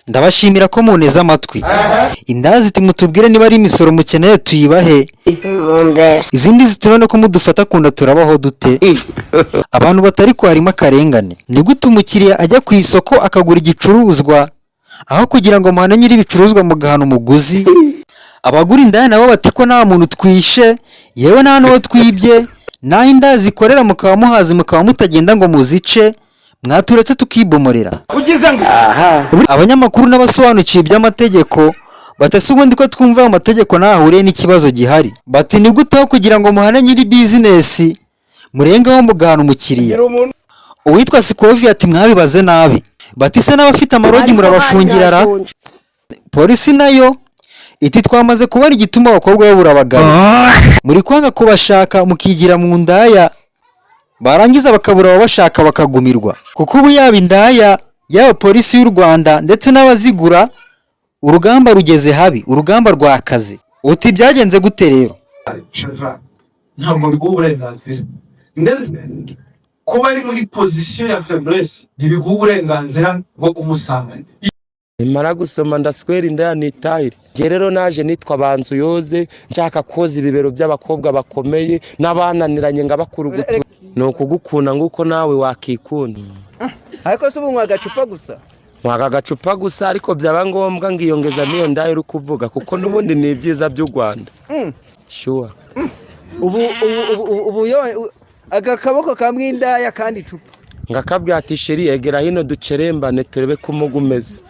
ndabashimira ko muneza amatwi. Indaya ziti mutubwire niba ari imisoro mukeneye tuyibahe, izindi ziti none ko mudufata kunda turabaho dute. Abantu batari ko harimo akarengane. Ni gute umukiriya ajya ku isoko akagura igicuruzwa aho kugira ngo muhane nyiri ibicuruzwa mugahana umuguzi? Abagura indaya nabo bati ko nta muntu twishe, yewe nta n'uwo twibye, naho indaya zikorera mukaba muhazi mukaba mutagenda ngo muzice, mwaturetse tukibomorera. Abanyamakuru n'abasobanukiye iby'amategeko batase ubundi ko twumva ayo mategeko nahuriye n'ikibazo gihari. Bati ni gute aho kugira ngo muhane nyiri bizinesi murengaho mugahana umukiriya? Uwitwa Sikovi ati mwabibaze nabi. Bati se n'abafite amarogi murabafungira ra? Polisi nayo iti twamaze kubona igituma abakobwa babura abagabo, muri kwanga kubashaka mukigira mu ndaya, barangiza bakabura ababashaka bakagumirwa. Kuko ubu yaba indaya yaba polisi y'u Rwanda ndetse n'abazigura, urugamba rugeze habi, urugamba rwakaze. Uti byagenze gute rero? Ntabwo biguha uburenganzira ndetse kuba ari muri position ya faiblesse ntibiguha uburenganzira bwo kumusanganya. Nimara gusoma ndaswera indaya nitahire. Nge rero naje nitwa Banzuyoze, nshaka koza ibibero by'abakobwa bakomeye n'abananiranye ngabakurugutu. Ni ukugukunda nguko nawe wakikunda. Ariko se ubu nywa agacupa gusa? Nywa agacupa gusa, ariko byaba ngombwa ngiyongeza n'iyo ndaya uri kuvuga kuko n'ubundi ni ibyiza by'u Rwanda. Sure. Ubu agakaboko kamwe indaya kandi icupa. Ngakabwira ati sheri egera hino ducerembane turebe ko umugumeze.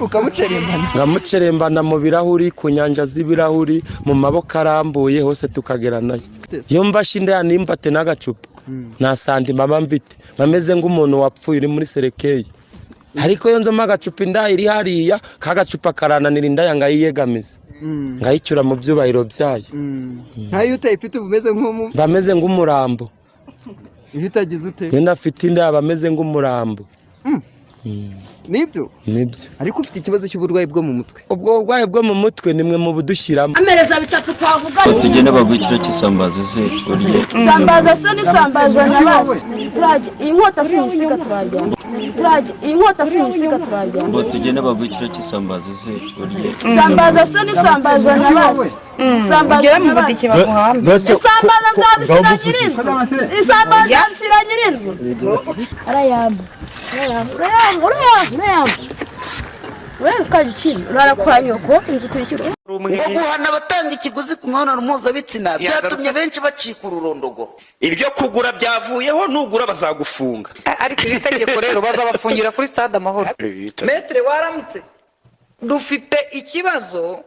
Ukamucerembana? Ngamucerembana mu birahuri, ku nyanja z'ibirahuri, mu maboko arambuye hose tukagera nayo. Iyo mvashe indaya nimfate n'agacupa nta sandi mama mfite, bameze nk'umuntu wapfuye uri muri serekeye. Ariko iyo nzoma agacupa indaya iri hariya, kagacupa karananira indaya ngayiyegamiza, ngayicyura mu byubahiro byayo. Ntayo utayifite ubumeze nk'umu? Bameze nk'umurambo. Iyo utagize ute? Iyo nafite indaya bameze nk'umurambo. Nibyo? Nibyo. Ariko ufite ikibazo cy'uburwayi bwo mu mutwe? Ubwo burwayi bwo mu mutwe nimwe mu budushyiramo. Amereza bitatu twavuga. Tugenda bagwikira cy'isambaza ze urye. Sambaza se ni sambaza n'abandi. Turajye inkota sinisiga turajya. Turajye inkota sinisiga turajya. Ngo tugenda bagwikira cy'isambaza ze urye. Sambaza se ni sambaza n'abandi. Sambaza mu budike baguhambe. Sambaza nzabishira nyirinzu. Sambaza nzabishira nyirinzu. Arayamba. Wewe kaje chini unarakora nyoko inzu turishyura ngo guhana abatanga ikiguzi ku mibonano mpuzabitsina byatumye benshi bacika ururondogo. Ibyo kugura byavuyeho, nugura bazagufunga. Ariko iri tegeko rero bazabafungira kuri stade Amahoro. Metre waramutse dufite ikibazo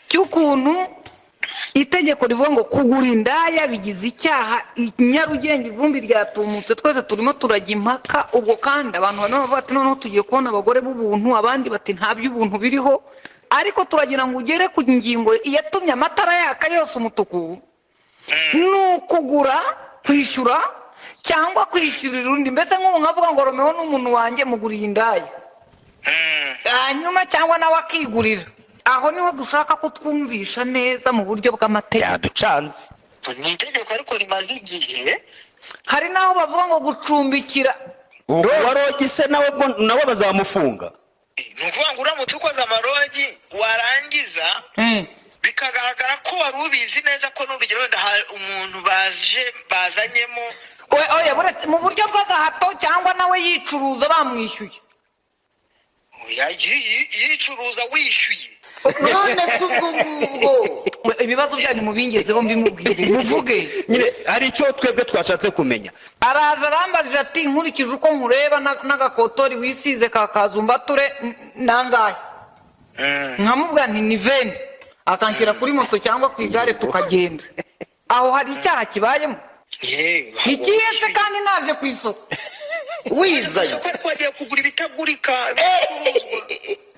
cy'ukuntu itegeko rivuga ngo kugura indaya bigize icyaha. Nyarugenge ivumbi ryatumutse, twese turimo turajya impaka. Ubwo kandi abantu bavuga ati noneho tugiye kubona abagore b'ubuntu, abandi bati nta by'ubuntu biriho. Ariko turagira ngo ugere ku ngingo yatumye amatara yaka yose umutuku, n'ukugura kwishyura cyangwa kwishyurira undi. Mbese nk'ubu nkavuga ngo Romeo n'umuntu wanjye muguriye indaya, hanyuma cyangwa nawe akigurira. Aho niho dushaka ko twumvisha neza mu buryo bw'amategeko. Yaducanze. Ni itegeko ariko rimaze igihe. Hari naho bavuga ngo gucumbikira. Warogi se nawe bazamufunga. Ni ukuvuga ngo uramutse ukoze amarogi warangiza bikagaragara ko wari ubizi neza ko n'urugero wenda umuntu bazanyemo oya mu buryo bw'agahato cyangwa nawe yicuruza bamwishyuye. Yicuruza wishyuye. None se ubwo ibibazo byanyu mubingezeho mbimubwire muvuge. Nyine hari icyo twebwe twashatse kumenya. Araje arambajije ati nkurikije uko nkureba n'agakotori wisize kakazumbature nangahe. Nkamubwira nti ni 20, akanshyira kuri moto cyangwa ku igare tukagenda. Aho hari icyaha kibayemo? Ikihe se kandi naje ku isoko wizaye ko twagiye kugura ibitagurika.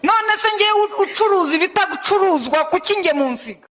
None se ngiye ucuruza ibitaguruzwa kuki nge munsiga?